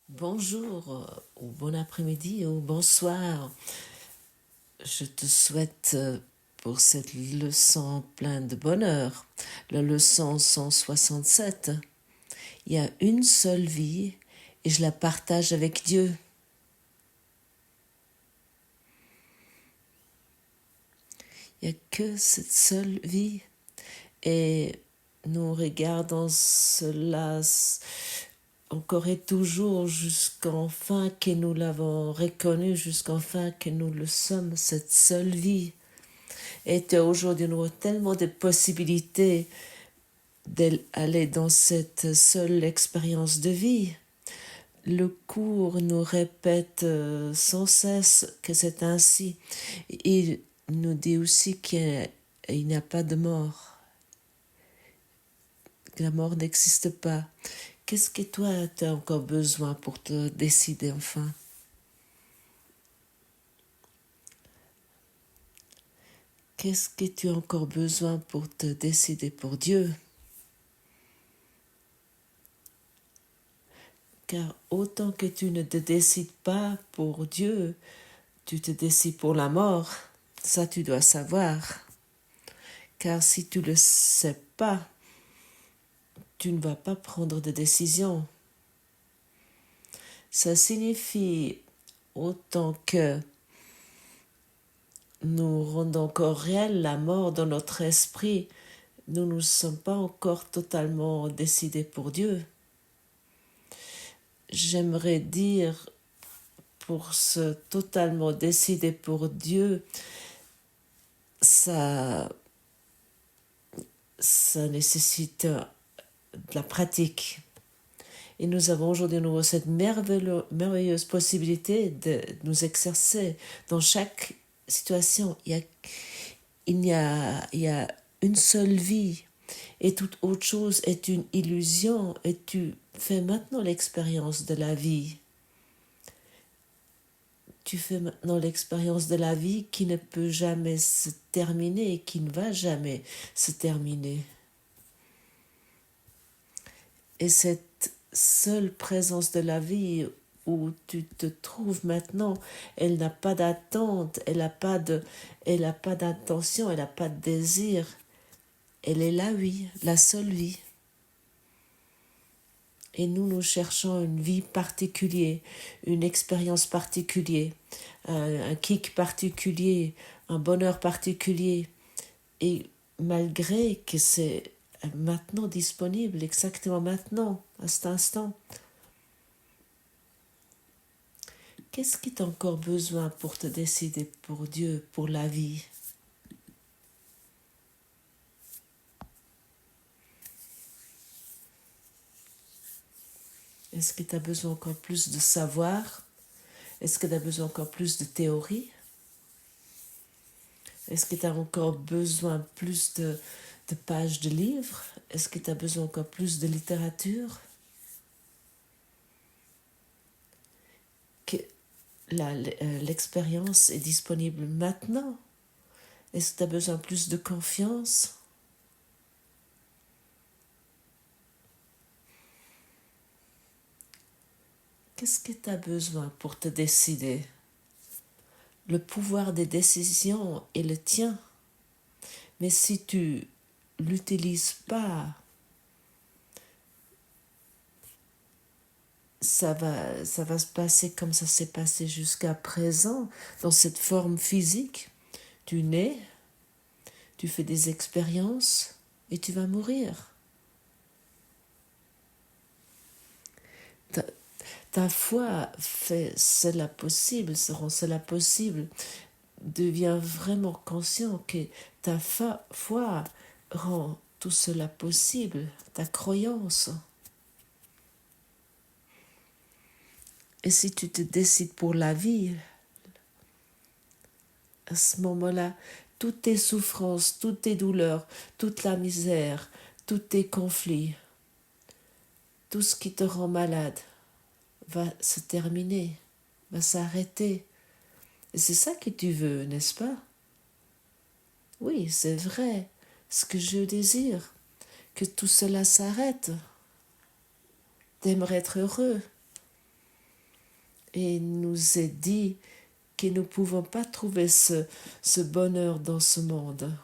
Bonjour, ou bon après-midi, ou bonsoir. Je te souhaite pour cette leçon pleine de bonheur, la leçon 167. Il y a une seule vie et je la partage avec Dieu. Il n'y a que cette seule vie et nous regardons cela encore et toujours jusqu'enfin que nous l'avons reconnu, jusqu'enfin que nous le sommes, cette seule vie. Et aujourd'hui, nous avons tellement de possibilités d'aller dans cette seule expérience de vie. Le cours nous répète sans cesse que c'est ainsi. Il nous dit aussi qu'il n'y a pas de mort, que la mort n'existe pas. Qu'est-ce que toi, tu as encore besoin pour te décider enfin? Qu'est-ce que tu as encore besoin pour te décider pour Dieu? Car autant que tu ne te décides pas pour Dieu, tu te décides pour la mort. Ça, tu dois savoir. Car si tu ne le sais pas, tu ne vas pas prendre de décision. Ça signifie autant que nous rendons encore réel la mort dans notre esprit, nous ne sommes pas encore totalement décidés pour Dieu. J'aimerais dire, pour se totalement décider pour Dieu, ça nécessite de la pratique. Et nous avons aujourd'hui cette merveilleuse possibilité de nous exercer dans chaque situation. Il y a une seule vie et toute autre chose est une illusion et tu fais maintenant l'expérience de la vie. Tu fais maintenant l'expérience de la vie qui ne peut jamais se terminer et qui ne va jamais se terminer. Et cette seule présence de la vie où tu te trouves maintenant, elle n'a pas d'attente, elle n'a pas d'intention, elle n'a pas de désir. Elle est la vie, la seule vie. Et nous cherchons une vie particulière, une expérience particulière, un kick particulier, un bonheur particulier. Et malgré que c'est maintenant disponible, exactement maintenant, à cet instant, qu'est-ce que tu as encore besoin pour te décider pour Dieu, pour la vie? Est-ce que tu as besoin encore plus de savoir? Est-ce que tu as besoin encore plus de théorie? Est-ce que tu as encore besoin plus de pages de livres? Est-ce que tu as besoin encore plus de littérature? Que l'expérience est disponible maintenant. Est-ce que tu as besoin plus de confiance? Qu'est-ce que tu as besoin pour te décider? Le pouvoir des décisions est le tien. Mais si tu l'utilises pas, ça va se passer comme ça s'est passé jusqu'à présent, dans cette forme physique. Tu nais, tu fais des expériences et tu vas mourir. Ta foi fait cela possible, rend cela possible. Deviens vraiment conscient que ta foi rend tout cela possible, ta croyance. Et si tu te décides pour la vie, à ce moment-là, toutes tes souffrances, toutes tes douleurs, toute la misère, tous tes conflits, tout ce qui te rend malade va se terminer, va s'arrêter. Et c'est ça que tu veux, n'est-ce pas? Oui, c'est vrai, ce que je désire, que tout cela s'arrête. T'aimerais être heureux. et nous est dit que nous ne pouvons pas trouver ce bonheur dans ce monde.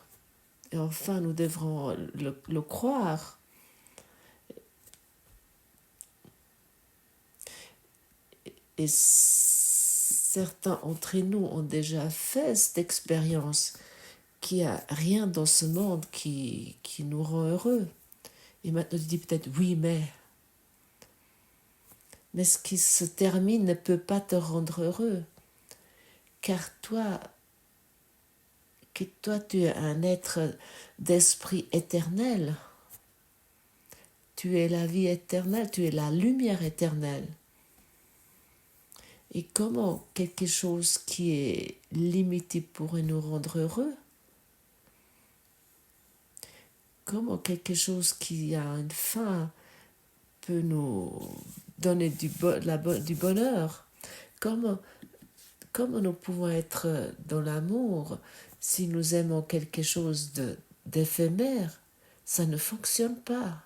Et enfin, nous devrons le croire. Et certains d'entre nous ont déjà fait cette expérience qu'il n'y a rien dans ce monde qui nous rend heureux. Et maintenant, tu dis peut-être oui, mais ce qui se termine ne peut pas te rendre heureux. Car toi, tu es un être d'esprit éternel. Tu es la vie éternelle, tu es la lumière éternelle. Et comment quelque chose qui est limité pourrait nous rendre heureux? Comment quelque chose qui a une fin peut nous donner du bonheur? Comment nous pouvons être dans l'amour si nous aimons quelque chose d'éphémère? Ça ne fonctionne pas.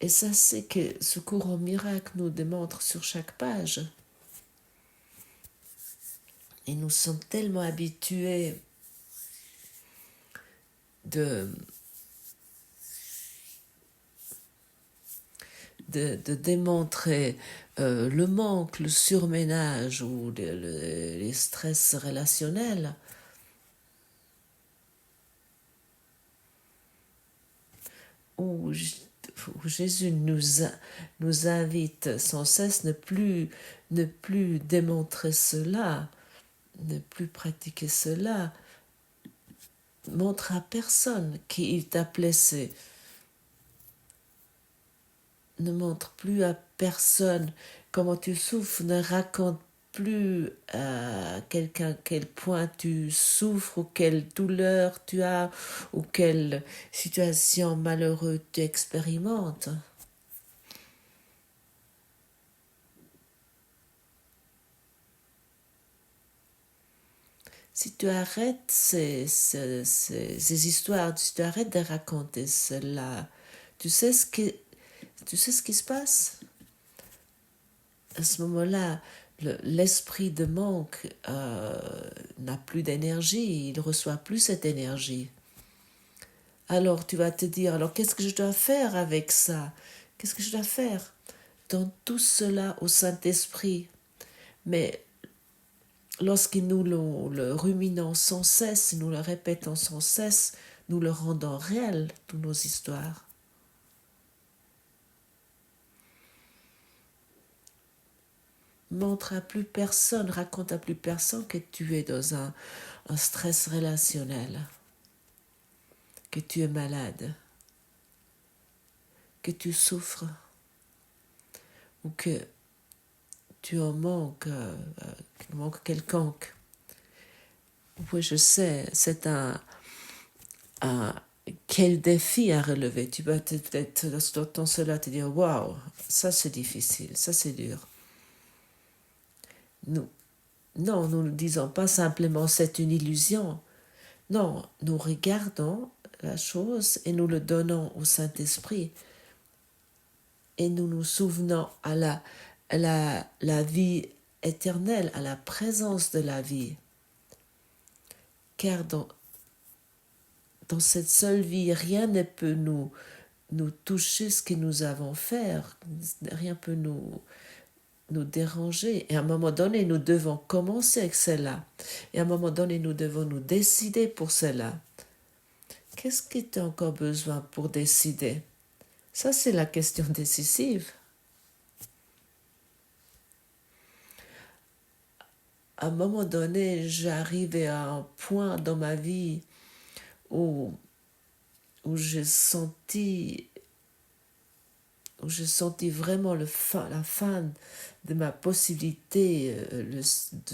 Et ça, c'est que ce courant miracle nous démontre sur chaque page. Et nous sommes tellement habitués de démontrer le manque, le surménage ou les stress relationnels. Où Jésus nous invite sans cesse ne plus démontrer cela, ne plus pratiquer cela. Montre à personne qu'il t'a blessé. Ne montre plus à personne comment tu souffres, ne raconte plus à quelqu'un quel point tu souffres ou quelle douleur tu as ou quelle situation malheureuse tu expérimentes. Si tu arrêtes ces histoires, si tu arrêtes de raconter cela, tu sais ce qui se passe? À ce moment-là, l'esprit de manque n'a plus d'énergie, il ne reçoit plus cette énergie. Alors tu vas te dire, alors qu'est-ce que je dois faire avec ça? Qu'est-ce que je dois faire? Dans tout cela au Saint-Esprit. Mais lorsque nous le ruminons sans cesse, nous le répétons sans cesse, nous le rendons réel, toutes nos histoires. Montre à plus personne, raconte à plus personne que tu es dans un stress relationnel, que tu es malade, que tu souffres ou que tu en manques, quelconque. Oui, je sais, c'est quel défi à relever. Tu vas peut-être dans cela te dire waouh, ça c'est difficile, ça c'est dur. Non, nous ne disons pas simplement c'est une illusion. Non, nous regardons la chose et nous le donnons au Saint-Esprit. Et nous nous souvenons à la vie éternelle, à la présence de la vie. Car dans cette seule vie, rien ne peut nous toucher ce que nous avons fait. Rien ne peut nous déranger. Et à un moment donné, nous devons commencer avec cela. Et à un moment donné, nous devons nous décider pour cela. Qu'est-ce que tu as encore besoin pour décider? Ça, c'est la question décisive. À un moment donné, j'arrivais à un point dans ma vie où j'ai senti vraiment la fin de ma possibilité de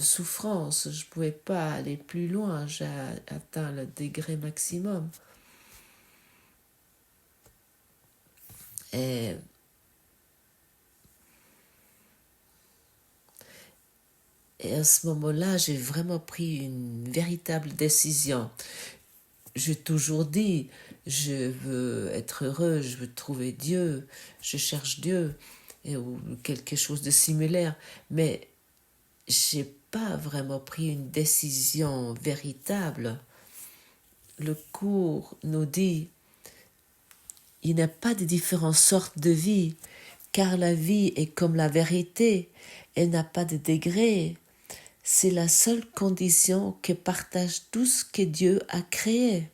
souffrance. Je ne pouvais pas aller plus loin, j'ai atteint le degré maximum. Et à ce moment-là, j'ai vraiment pris une véritable décision. J'ai toujours dit, je veux être heureux, je veux trouver Dieu, je cherche Dieu. ou quelque chose de similaire, mais j'ai pas vraiment pris une décision véritable. Le cours nous dit il n'y a pas de différentes sortes de vie, car la vie est comme la vérité, elle n'a pas de degré. C'est la seule condition que partage tout ce que Dieu a créé.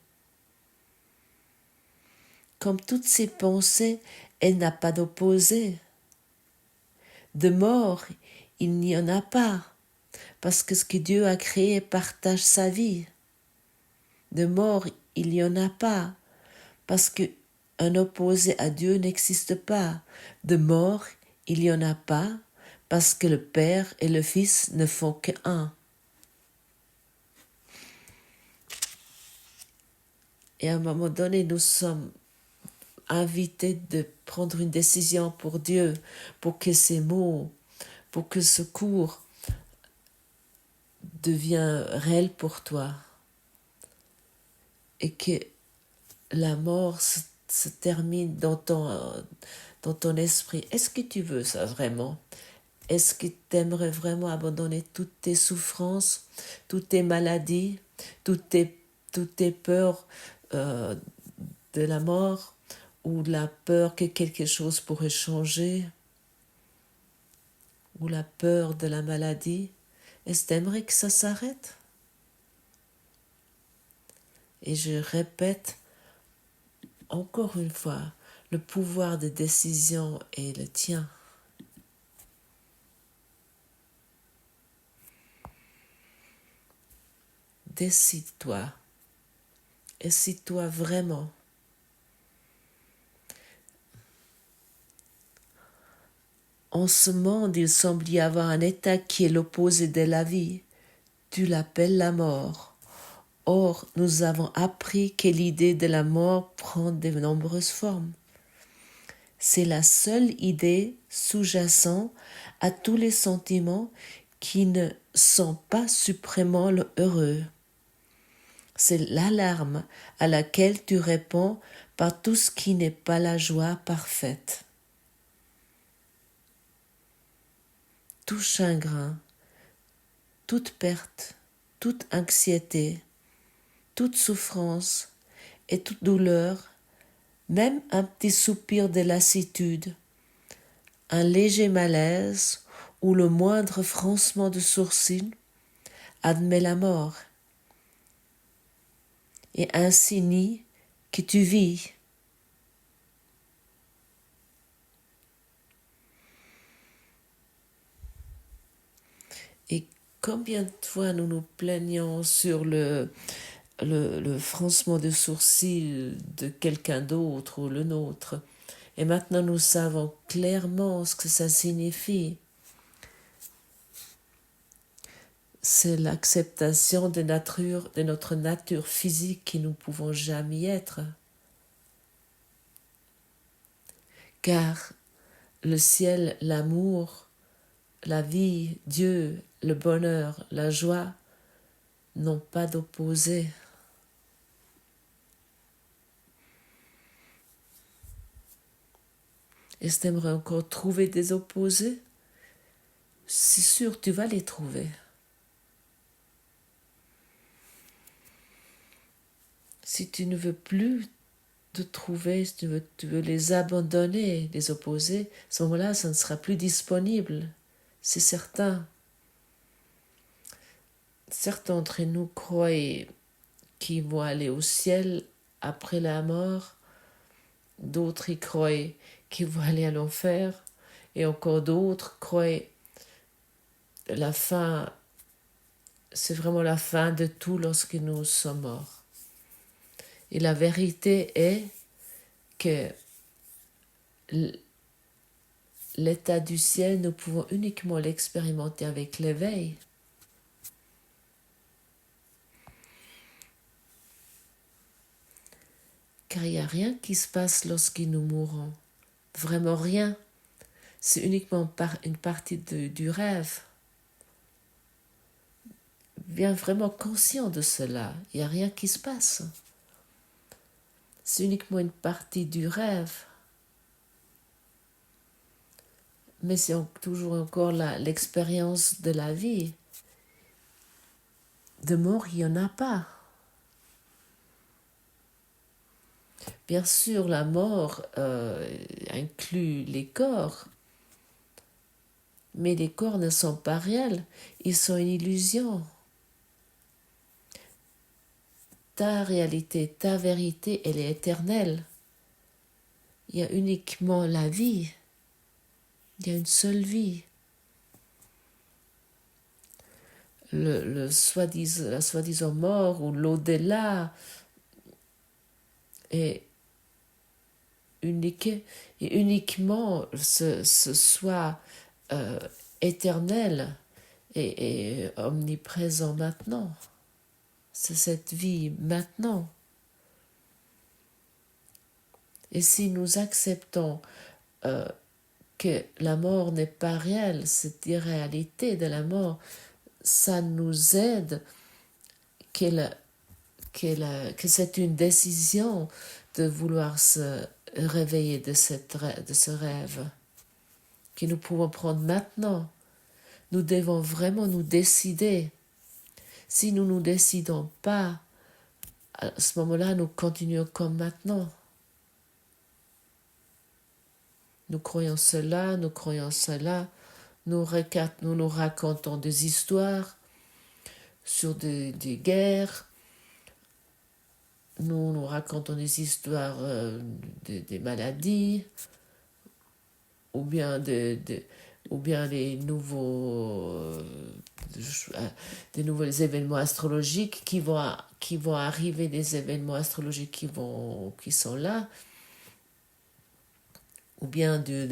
Comme toutes ses pensées, elle n'a pas d'opposé. De mort, il n'y en a pas, parce que ce que Dieu a créé partage sa vie. De mort, il n'y en a pas, parce qu'un opposé à Dieu n'existe pas. De mort, il n'y en a pas, parce que le Père et le Fils ne font qu'un. Et à un moment donné, nous sommes invités de prendre une décision pour Dieu, pour que ces mots, pour que ce cours devienne réel pour toi. Et que la mort se termine dans ton esprit. Est-ce que tu veux ça vraiment? Est-ce que tu aimerais vraiment abandonner toutes tes souffrances, toutes tes maladies, toutes tes peurs de la mort ou la peur que quelque chose pourrait changer ou la peur de la maladie? Est-ce que tu aimerais que ça s'arrête? Et je répète encore une fois, le pouvoir de décision est le tien. Décide-toi. Décide-toi vraiment. En ce monde, il semble y avoir un état qui est l'opposé de la vie. Tu l'appelles la mort. Or, nous avons appris que l'idée de la mort prend de nombreuses formes. C'est la seule idée sous-jacente à tous les sentiments qui ne sont pas suprêmement heureux. C'est l'alarme à laquelle tu réponds par tout ce qui n'est pas la joie parfaite. Tout chagrin, toute perte, toute anxiété, toute souffrance et toute douleur, même un petit soupir de lassitude, un léger malaise ou le moindre froncement de sourcil, admet la mort et ainsi nie que tu vis. Et combien de fois nous nous plaignons sur le froncement de sourcil de quelqu'un d'autre ou le nôtre. Et maintenant nous savons clairement ce que ça signifie. C'est l'acceptation de notre nature physique qui nous ne pouvons jamais être. Car le ciel, l'amour, la vie, Dieu, le bonheur, la joie n'ont pas d'opposé. Est-ce que tu aimerais encore trouver des opposés? C'est sûr, tu vas les trouver. Si tu ne veux plus te trouver, si tu veux les abandonner, les opposer, à ce moment-là, ça ne sera plus disponible. C'est certain. Certains d'entre nous croient qu'ils vont aller au ciel après la mort. D'autres y croient qu'ils vont aller à l'enfer. Et encore d'autres croient la fin, c'est vraiment la fin de tout lorsque nous sommes morts. Et la vérité est que l'état du ciel, nous pouvons uniquement l'expérimenter avec l'éveil. Car il n'y a rien qui se passe lorsque nous mourons. Vraiment rien. C'est uniquement une partie du rêve. Viens vraiment conscient de cela. Il n'y a rien qui se passe. C'est uniquement une partie du rêve. mais c'est toujours encore l'expérience de la vie. De mort, il n'y en a pas. Bien sûr, la mort inclut les corps, mais les corps ne sont pas réels, ils sont une illusion. Ta réalité, ta vérité, elle est éternelle. Il y a uniquement la vie. Il y a une seule vie. La soi-disant mort ou l'au-delà est uniquement ce soi éternel et omniprésent maintenant. C'est cette vie maintenant. Et si nous acceptons que la mort n'est pas réelle, cette irréalité de la mort, ça nous aide que c'est une décision de vouloir se réveiller de ce rêve que nous pouvons prendre maintenant. Nous devons vraiment nous décider. Si nous ne nous décidons pas, à ce moment-là, nous continuons comme maintenant. Nous croyons cela, nous croyons cela, nous nous racontons des histoires sur des guerres, nous racontons des histoires des maladies, ou bien les nouveaux des nouveaux événements astrologiques qui vont arriver, des événements astrologiques qui sont là, ou bien de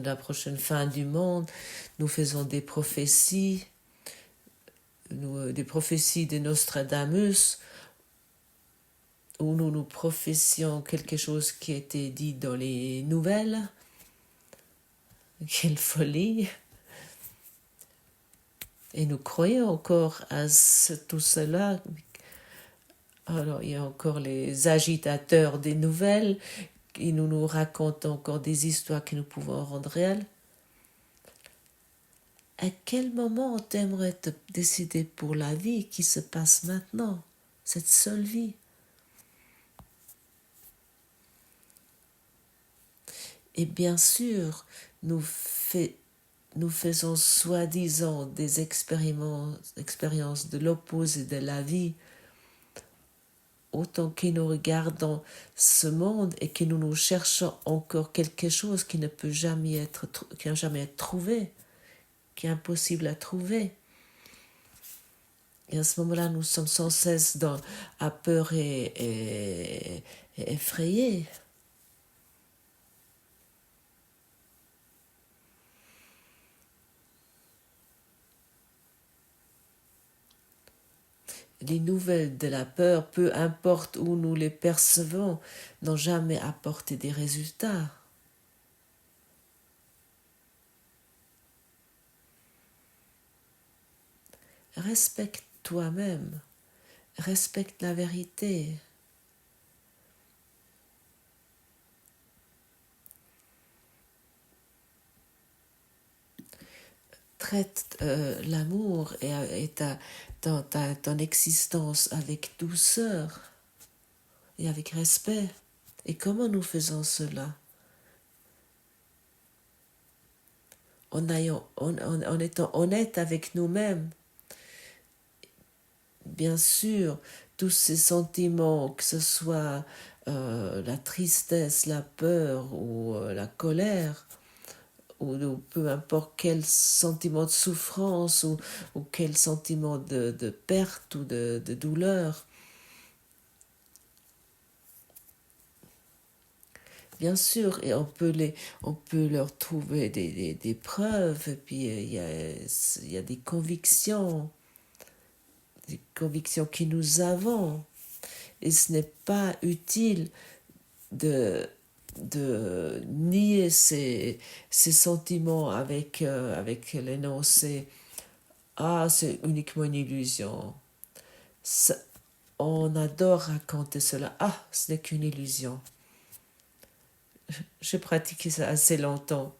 la prochaine fin du monde. Nous faisons des prophéties, des prophéties de Nostradamus, où nous prophétions quelque chose qui était dit dans les nouvelles. Quelle folie! Et nous croyons encore à tout cela. Alors, il y a encore les agitateurs des nouvelles qui nous racontent encore des histoires que nous pouvons rendre réelles. À quel moment t'aimerais te décider pour la vie qui se passe maintenant, cette seule vie? Et bien sûr, nous faisons soi-disant des expériences de l'opposé de la vie, autant que nous regardons ce monde et que nous cherchons encore quelque chose qui ne peut jamais être trouvé, qui est impossible à trouver. Et à ce moment-là, nous sommes sans cesse à peur et effrayés. Les nouvelles de la peur, peu importe où nous les percevons, n'ont jamais apporté des résultats. Respecte toi-même, respecte la vérité. Traite l'amour et ton existence avec douceur et avec respect. Et comment nous faisons cela? En étant honnête avec nous-mêmes. Bien sûr, tous ces sentiments, que ce soit la tristesse, la peur ou la colère, ou peu importe quel sentiment de souffrance ou quel sentiment de perte ou de douleur. Bien sûr, et on peut leur trouver des preuves, et puis il y a des convictions que nous avons. Et ce n'est pas utile de nier ces sentiments avec l'énoncé « Ah, c'est uniquement une illusion ». On adore raconter cela. « Ah, ce n'est qu'une illusion ». J'ai pratiqué ça assez longtemps.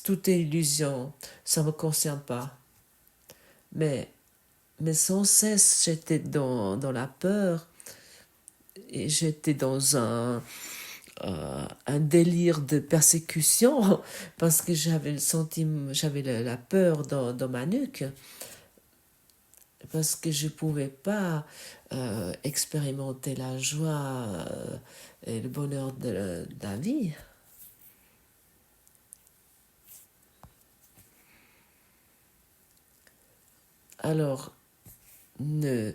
tout est illusion, ça ne me concerne pas. Mais sans cesse, j'étais dans la peur et j'étais dans un délire de persécution parce que j'avais le sentiment, j'avais la peur dans ma nuque parce que je ne pouvais pas expérimenter la joie et le bonheur de la vie. Alors, ne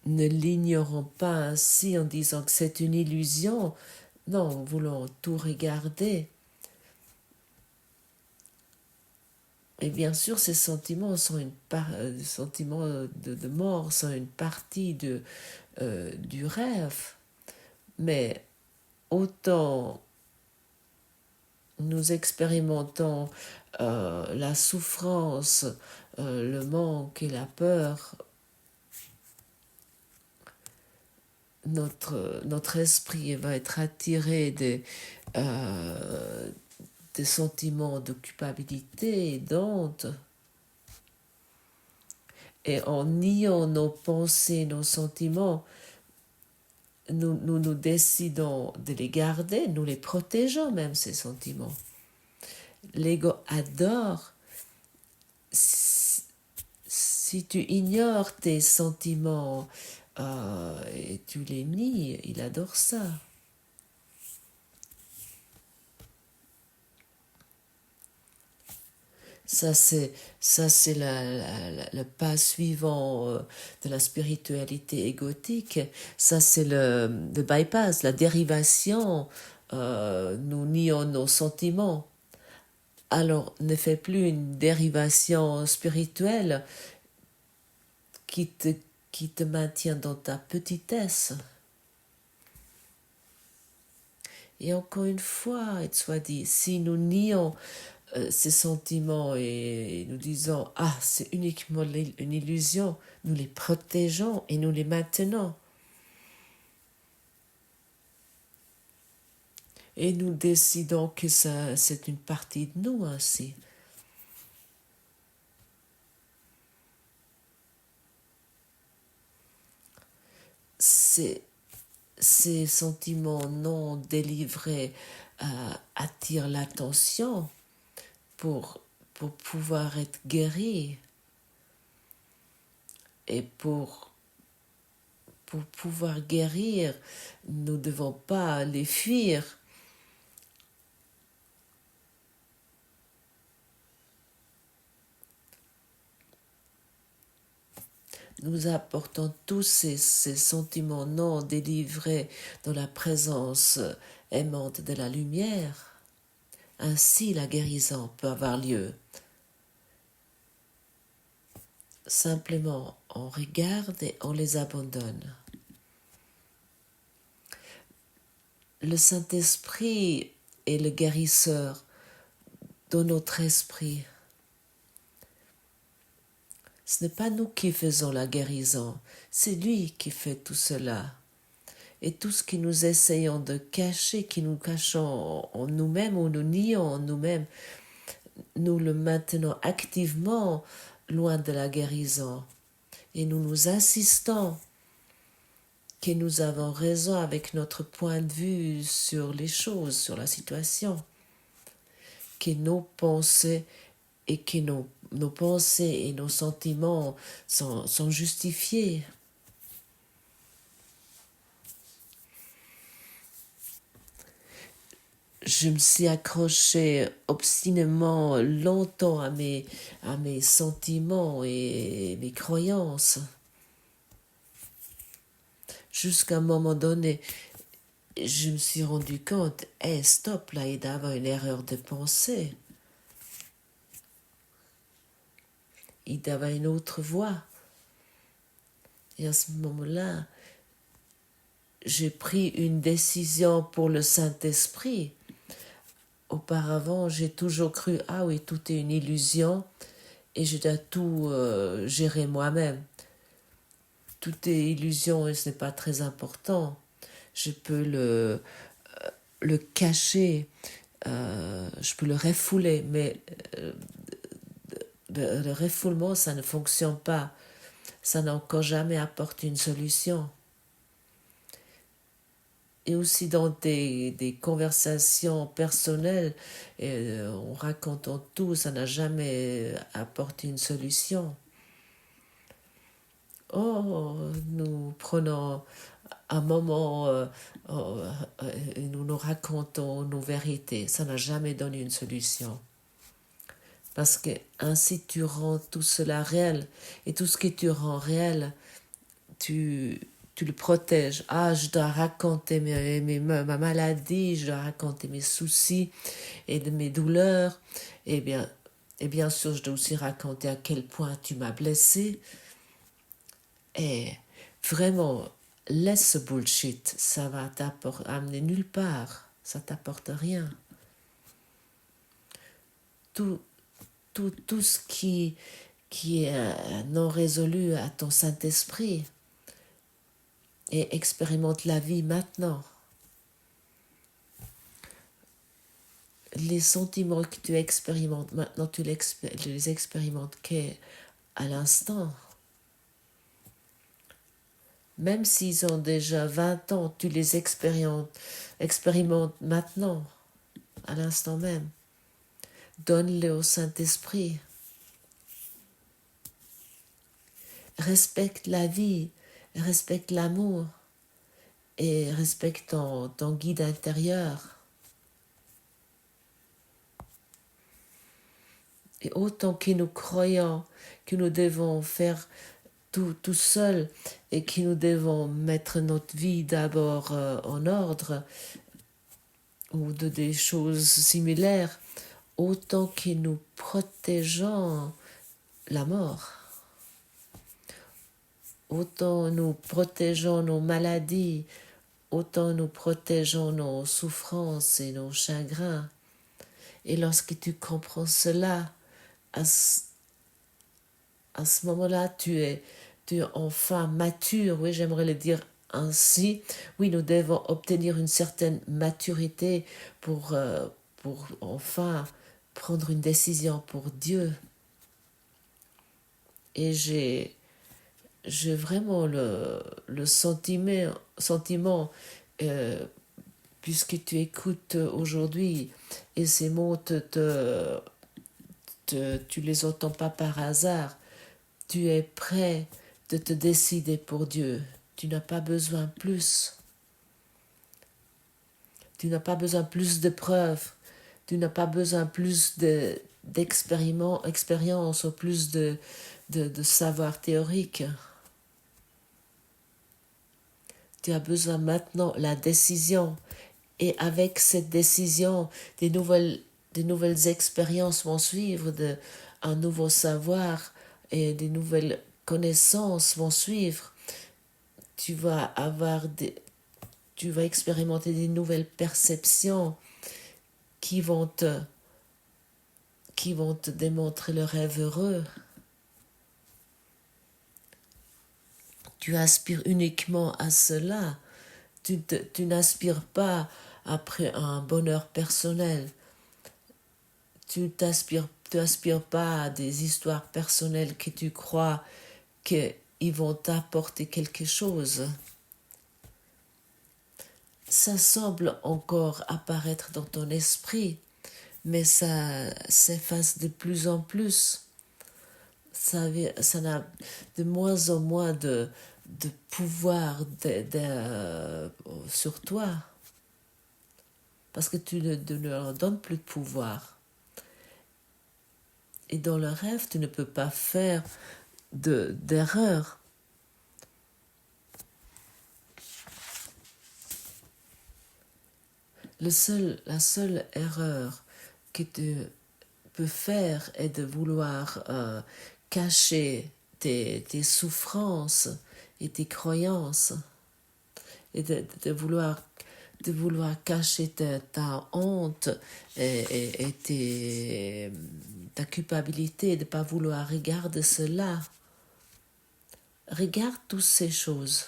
l'ignorons pas ainsi en disant que c'est une illusion. Non, voulons tout regarder. Et bien sûr, ces sentiments sont sentiments de mort, sont une partie du rêve. Mais autant nous expérimentons la souffrance, le manque et la peur, notre esprit va être attiré des sentiments de culpabilité et d'honte. Et en niant nos pensées, nos sentiments, nous décidons de les garder, nous les protégeons même, ces sentiments. L'ego adore. Si tu ignores tes sentiments et tu les nies, il adore ça. Ça, c'est le pas suivant de la spiritualité égotique. Ça, c'est le bypass, la dérivation. Nous nions nos sentiments. Alors, ne fais plus une dérivation spirituelle qui te maintient dans ta petitesse. Et encore une fois, il soit dit, si nous nions ces sentiments et nous disons « Ah, c'est uniquement une illusion », nous les protégeons et nous les maintenons. Et nous décidons que c'est une partie de nous ainsi. Ces sentiments non délivrés attirent l'attention pour pouvoir être guéris et pour pouvoir guérir, nous ne devons pas les fuir. Nous apportons tous ces sentiments non délivrés dans la présence aimante de la lumière. Ainsi, la guérison peut avoir lieu. Simplement, on regarde et on les abandonne. Le Saint-Esprit est le guérisseur de notre esprit. Ce n'est pas nous qui faisons la guérison, c'est lui qui fait tout cela. Et tout ce que nous essayons de cacher, qui nous cachons en nous-mêmes ou nous nions en nous-mêmes, nous le maintenons activement loin de la guérison. Et nous insistons que nous avons raison avec notre point de vue sur les choses, sur la situation, que nos pensées et que nos pensées et nos sentiments sont justifiés. Je me suis accrochée obstinément longtemps à mes sentiments et mes croyances. Jusqu'à un moment donné, je me suis rendu compte, stop, là, il doit y avoir une erreur de pensée. Il doit y avoir une autre voie. Et à ce moment-là, j'ai pris une décision pour le Saint-Esprit. Auparavant, j'ai toujours cru, ah oui, tout est une illusion et je dois tout gérer moi-même. Tout est illusion et ce n'est pas très important. Je peux le cacher je peux le refouler, mais le refoulement, ça ne fonctionne pas. Ça n'a encore jamais apporté une solution. Et aussi dans des conversations personnelles, on raconte en tout, ça n'a jamais apporté une solution. Oh, nous prenons un moment et nous racontons nos vérités. Ça n'a jamais donné une solution. Parce que ainsi tu rends tout cela réel. Et tout ce que tu rends réel, tu le protèges. Ah, je dois raconter ma maladie, je dois raconter mes soucis et de mes douleurs. Et bien sûr, je dois aussi raconter à quel point tu m'as blessé. Et vraiment, laisse ce bullshit. Ça va t'amener nulle part. Ça t'apporte rien. Tout ce qui est non résolu à ton Saint-Esprit et expérimente la vie maintenant. Les sentiments que tu expérimentes maintenant, tu les expérimentes qu'à l'instant. Même s'ils ont déjà 20 ans, tu les expérimentes maintenant, à l'instant même. Donne-les au Saint-Esprit. Respecte la vie, respecte l'amour et respecte ton guide intérieur. Et autant que nous croyons que nous devons faire tout seul et que nous devons mettre notre vie d'abord en ordre ou des choses similaires, autant que nous protégeons la mort. Autant nous protégeons nos maladies, autant nous protégeons nos souffrances et nos chagrins. Et lorsque tu comprends cela, à ce moment-là, tu es enfin mature, oui, j'aimerais le dire ainsi. Oui, nous devons obtenir une certaine maturité pour enfin prendre une décision pour Dieu. Et j'ai vraiment le sentiment puisque tu écoutes aujourd'hui et ces mots tu les entends pas par hasard. Tu es prêt de te décider pour Dieu. Tu n'as pas besoin plus. Tu n'as pas besoin plus de preuves. Tu n'as pas besoin plus d'expérience ou plus de savoir théorique. Tu as besoin maintenant de la décision. Et avec cette décision, des nouvelles expériences vont suivre, un nouveau savoir et des nouvelles connaissances vont suivre. Tu vas expérimenter des nouvelles perceptions qui vont te démontrer le rêve heureux. Tu aspires uniquement à cela. Tu n'aspires pas après un bonheur personnel. Tu aspires pas à des histoires personnelles que tu crois qu'ils vont t'apporter quelque chose. Ça semble encore apparaître dans ton esprit, mais ça s'efface de plus en plus. Ça n'a de moins en moins de pouvoir sur toi. Parce que tu ne leur donnes plus de pouvoir. Et dans le rêve, tu ne peux pas faire d'erreur. La seule erreur que tu peux faire est de vouloir cacher tes souffrances et tes croyances et de vouloir cacher ta honte et ta culpabilité, de ne pas vouloir regarder cela. Regarde toutes ces choses.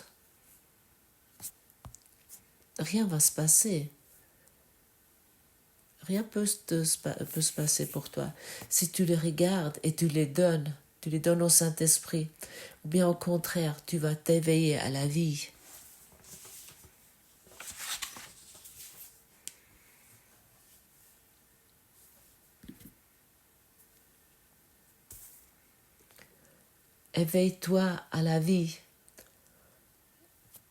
Rien va se passer. Rien peut se passer pour toi. Si tu les regardes et tu les donnes au Saint-Esprit, ou bien au contraire, tu vas t'éveiller à la vie. Éveille-toi à la vie.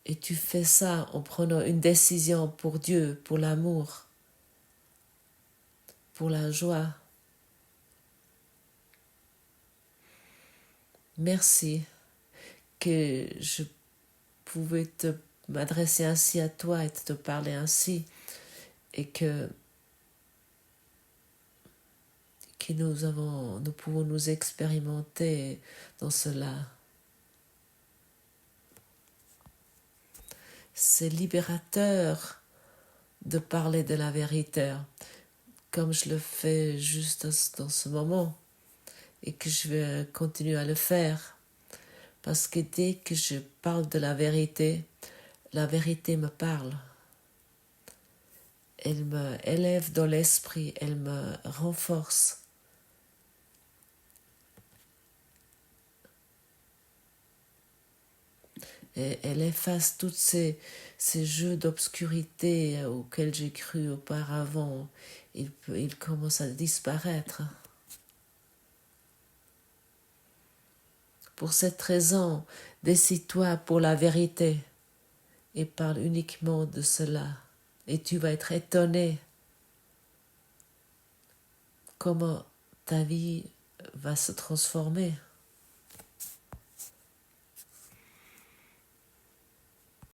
Et tu fais ça en prenant une décision pour Dieu, pour l'amour, pour la joie. Merci que je pouvais m'adresser ainsi à toi et te parler ainsi, et que nous pouvons nous expérimenter dans cela. C'est libérateur de parler de la vérité, comme je le fais juste dans ce moment, et que je vais continuer à le faire, parce que dès que je parle de la vérité me parle. Elle me élève dans l'esprit, elle me renforce. Et elle efface tous ces jeux d'obscurité auxquels j'ai cru auparavant. Ils commencent à disparaître. Pour cette raison, décide-toi pour la vérité et parle uniquement de cela. Et tu vas être étonné comment ta vie va se transformer.